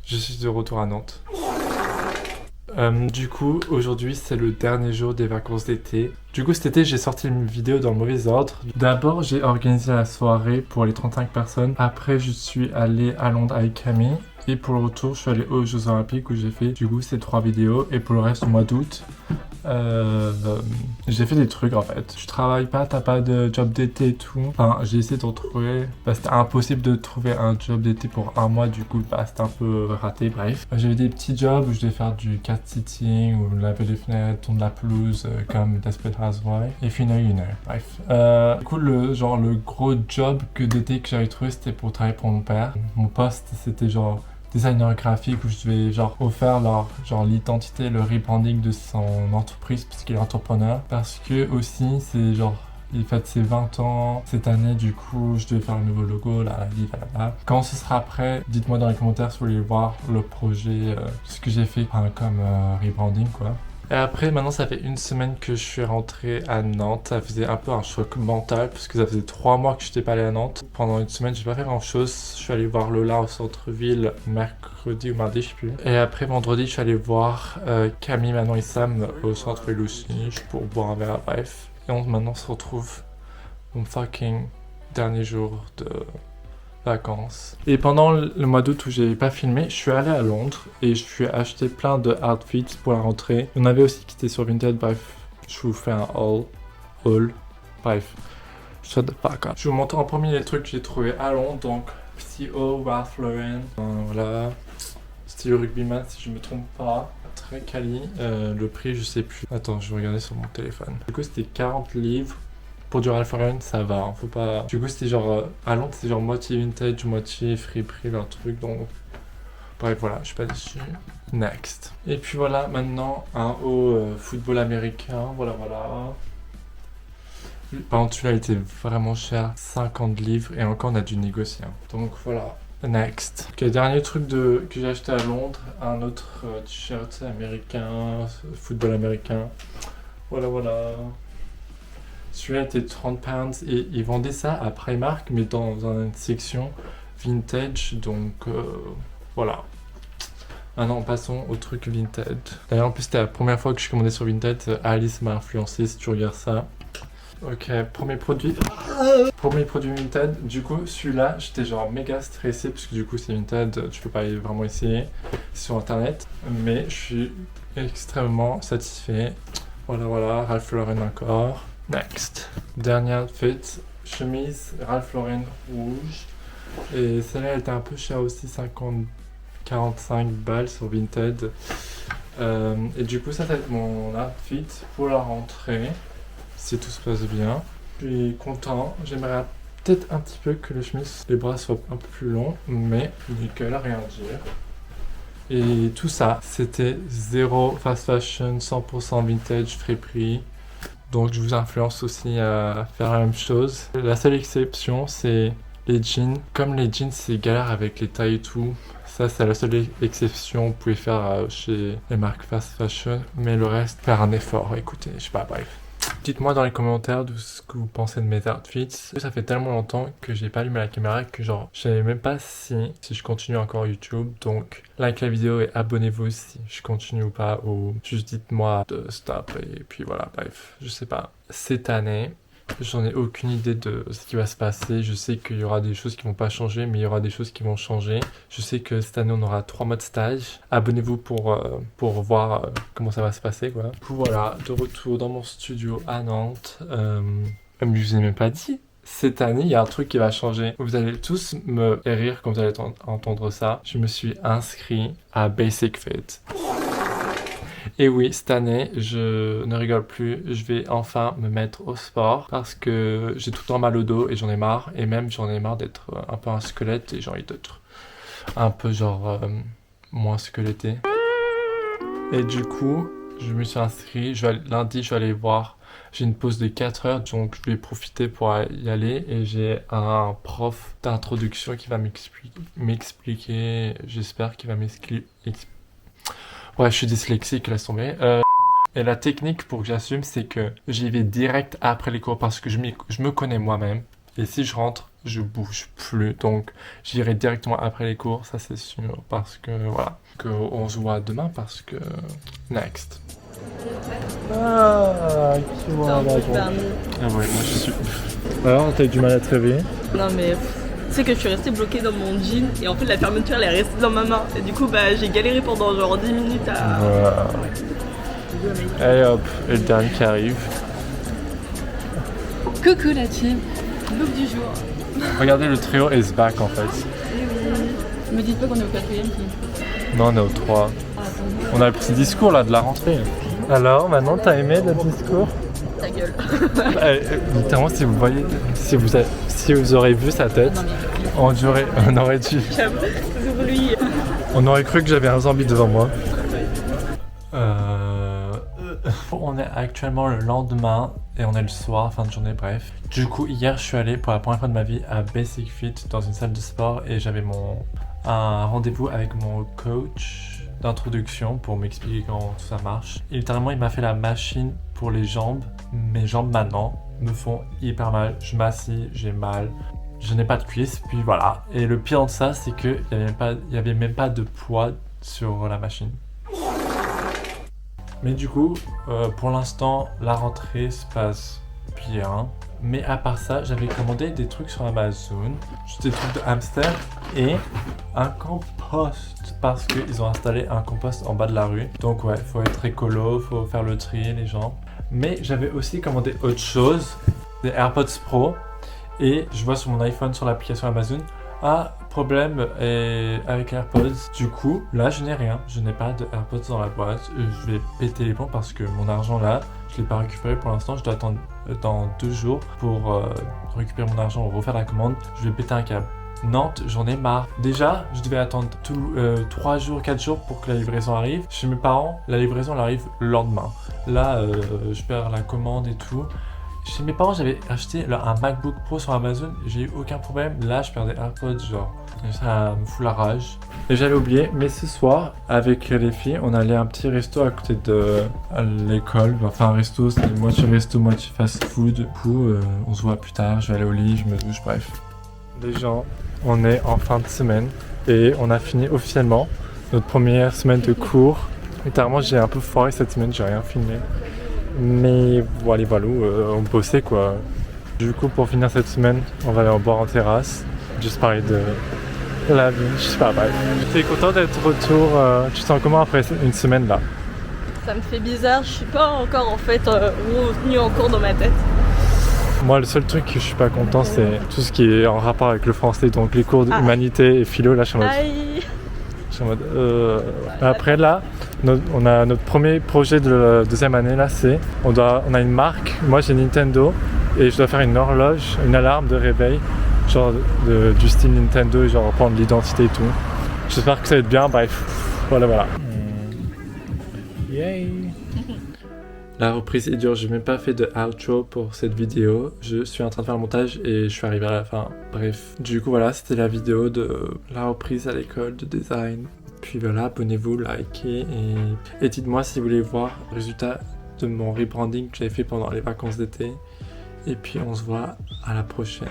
Je suis de retour à Nantes. Du coup, aujourd'hui, c'est le dernier jour des vacances d'été. Du coup, cet été, j'ai sorti une vidéo dans le mauvais ordre. D'abord, j'ai organisé la soirée pour les 35 personnes. Après, je suis allé à Londres avec Camille. Et pour le retour, je suis allé aux Jeux Olympiques où j'ai fait, du coup, ces 3 vidéos. Et pour le reste, au mois d'août, j'ai fait des trucs en fait. Je travaille pas, t'as pas de job d'été et tout. Enfin, j'ai essayé de retrouver. C'était impossible de trouver un job d'été pour un mois, du coup, c'était un peu raté. Bref, j'avais des petits jobs où je devais faire du cat sitting ou laver les fenêtres, tourner la pelouse, comme Desperate Housewives et finir. Bref, du coup, le gros job d'été que j'avais trouvé, c'était pour travailler pour mon père. Mon poste, c'était genre designer graphique où je devais refaire l'identité, le rebranding de son entreprise parce qu'il est entrepreneur. Parce que aussi c'est il fête ses 20 ans cette année, du coup je devais faire un nouveau logo, là. Quand ce sera prêt, dites-moi dans les commentaires si vous voulez voir le projet, ce que j'ai fait comme rebranding quoi. Et après, maintenant, ça fait une semaine que je suis rentré à Nantes. Ça faisait un peu un choc mental parce que ça faisait 3 mois que je n'étais pas allé à Nantes. Pendant une semaine, j'ai pas fait grand chose. Je suis allé voir Lola au centre-ville mercredi ou mardi, je sais plus. Et après, vendredi, je suis allé voir Camille, Manon et Sam au centre-ville aussi pour boire un verre. Bref. Et maintenant, on se retrouve au fucking dernier jour de vacances. Et pendant le mois d'août où j'ai pas filmé, je suis allé à Londres et je suis acheté plein de outfits pour la rentrée. Il y en avait aussi qui étaient sur Vinted, bref, je vous fais un haul, bref, shut the fuck up. Je vais vous montrer en premier les trucs que j'ai trouvé à Londres, donc PCO, Ralph Lauren, voilà, style rugbyman si je me trompe pas. Très quali, le prix je sais plus. Attends, je vais regarder sur mon téléphone. Du coup c'était 40 livres. Pour du Ralph Lauren, ça va, hein, faut pas... Du coup, c'était à Londres, c'était moitié vintage, moitié friperie, leur truc, donc... Bref, voilà, je suis pas déçu. Next. Et puis voilà, maintenant, un haut football américain, voilà. Par contre, celui-là, il était vraiment cher, 50 livres, et encore, on a dû négocier. Hein. Donc voilà. Next. Ok, dernier truc que j'ai acheté à Londres, un autre t-shirt américain, football américain. Voilà. Celui-là était 30 pounds et ils vendaient ça à Primark, mais dans une section vintage, donc voilà. Maintenant, passons au truc Vinted. D'ailleurs, en plus, c'était la première fois que je commandais sur Vinted. Alice m'a influencé si tu regardes ça. Ok, premier produit Vinted. Du coup, celui-là, j'étais méga stressé parce que du coup, c'est Vinted, tu peux pas vraiment essayer sur internet. Mais je suis extrêmement satisfait. Voilà, Ralph Lauren encore. Next. Dernier outfit, chemise Ralph Lauren rouge. Et celle-là, elle était un peu chère aussi, 45 balles sur Vinted. Et du coup, ça va être mon outfit pour la rentrée, si tout se passe bien. Je suis content. J'aimerais peut-être un petit peu que les bras soient un peu plus longs, mais nickel, rien à dire. Et tout ça, c'était zéro fast fashion, 100% vintage, friperie. Donc je vous influence aussi à faire la même chose. La seule exception, c'est les jeans. Comme les jeans, c'est galère avec les tailles et tout. Ça, c'est la seule exception que vous pouvez faire chez les marques fast fashion. Mais le reste, faire un effort. Écoutez, je sais pas, bref. Dites-moi dans les commentaires de ce que vous pensez de mes outfits. Ça fait tellement longtemps que j'ai pas allumé la caméra que je savais même pas si je continue encore YouTube. Donc, likez la vidéo et abonnez-vous si je continue ou pas. Ou juste dites-moi de stop et puis voilà, bref, je sais pas. Cette année, j'en ai aucune idée de ce qui va se passer. Je sais qu'il y aura des choses qui vont pas changer, mais il y aura des choses qui vont changer. Je sais que cette année, on aura 3 mois de stage. Abonnez-vous pour voir comment ça va se passer, quoi. Du coup, voilà, de retour dans mon studio à Nantes. Mais je vous ai même pas dit. Cette année, il y a un truc qui va changer. Vous allez tous me rire quand vous allez entendre ça. Je me suis inscrit à Basic Fit. Et oui, cette année, je ne rigole plus, je vais enfin me mettre au sport parce que j'ai tout le temps mal au dos et j'en ai marre. Et même j'en ai marre d'être un peu un squelette et j'ai envie d'être un peu moins squeletté. Et du coup, je me suis inscrit, lundi je vais aller voir, j'ai une pause de 4 heures donc je vais profiter pour y aller et j'ai un prof d'introduction qui va m'expliquer, j'espère qu'il va m'expliquer. Ouais, je suis dyslexique, laisse tomber. Et la technique pour que j'assume, c'est que j'y vais direct après les cours parce que je me connais moi-même. Et si je rentre, je bouge plus. Donc j'irai directement après les cours, ça c'est sûr. Parce que voilà. On se voit demain parce que... Next. Ah, qui voit là, ah ouais, moi je suis... Alors, t'as eu du mal à te réveiller? Non mais... Tu sais que je suis restée bloquée dans mon jean et en fait la fermeture elle est restée dans ma main. Et du coup bah j'ai galéré pendant genre 10 minutes à... Allez hop, et le dernier qui arrive. Coucou la team, look du jour. Regardez, le trio is back en fait. Me dites pas qu'on est au 4ème. Non, on est au 3. On a le petit discours là de la rentrée. Alors, maintenant t'as aimé le discours? Ta gueule. Littéralement, si vous voyez, si vous aurez vu sa tête, on aurait dit. On aurait cru que j'avais un zombie devant moi. On est actuellement le lendemain et on est le soir, fin de journée, bref. Du coup, hier, je suis allé pour la première fois de ma vie à Basic Fit dans une salle de sport et j'avais un rendez-vous avec mon coach d'introduction pour m'expliquer comment tout ça marche. Et littéralement, il m'a fait la machine pour les jambes. Mes jambes maintenant me font hyper mal. Je m'assis, j'ai mal. Je n'ai pas de cuisses, puis voilà. Et le pire de ça, c'est qu'il n'y avait même pas de poids sur la machine. Mais du coup, pour l'instant, la rentrée se passe bien. Mais à part ça, j'avais commandé des trucs sur Amazon, juste des trucs de hamster et un compost parce qu'ils ont installé un compost en bas de la rue. Donc ouais, faut être écolo, faut faire le tri les gens. Mais j'avais aussi commandé autre chose, des AirPods Pro et je vois sur mon iPhone sur l'application Amazon, problème avec AirPods. Du coup, là je n'ai rien, je n'ai pas de AirPods dans la boîte. Je vais péter les plombs parce que mon argent là, je l'ai pas récupéré pour l'instant. Je dois attendre dans 2 jours pour récupérer mon argent, refaire la commande. Je vais péter un câble. Nantes, j'en ai marre. Déjà, je devais attendre 3 jours, 4 jours pour que la livraison arrive. Chez mes parents, la livraison elle arrive le lendemain. Là, je perds la commande et tout. Chez mes parents, j'avais acheté un MacBook Pro sur Amazon, j'ai eu aucun problème. Là, je perds des AirPods, genre, ça me fout la rage. Et j'avais oublié, mais ce soir, avec les filles, on allait à un petit resto à côté de l'école. Enfin, un resto, c'était moitié resto, moitié fast food. Du coup, on se voit plus tard, je vais aller au lit, je me douche, bref. Les gens, on est en fin de semaine et on a fini officiellement notre première semaine de cours. Littéralement, j'ai un peu foiré cette semaine, j'ai rien filmé. Mais voilà, on bossait quoi. Du coup, pour finir cette semaine, on va aller en boire en terrasse. Juste parler de la vie, je sais pas, bref. J'étais content d'être de retour. Tu te sens comment après une semaine là? Ça me fait bizarre, je suis pas encore en fait revenu en cours dans ma tête. Moi, le seul truc que je suis pas content, c'est tout ce qui est en rapport avec le français, donc les cours d'humanité et philo. Là, je suis en mode. Après là, on a notre premier projet de la deuxième année là, on a une marque. Moi, j'ai Nintendo et je dois faire une horloge, une alarme de réveil, genre du style Nintendo, genre prendre l'identité et tout. J'espère que ça va être bien. Bref, voilà. Yay! La reprise est dure, j'ai même pas fait de outro pour cette vidéo. Je suis en train de faire le montage et je suis arrivé à la fin. Bref, du coup voilà, c'était la vidéo de la reprise à l'école de design. Puis voilà, abonnez-vous, likez et dites-moi si vous voulez voir le résultat de mon rebranding que j'avais fait pendant les vacances d'été. Et puis on se voit à la prochaine.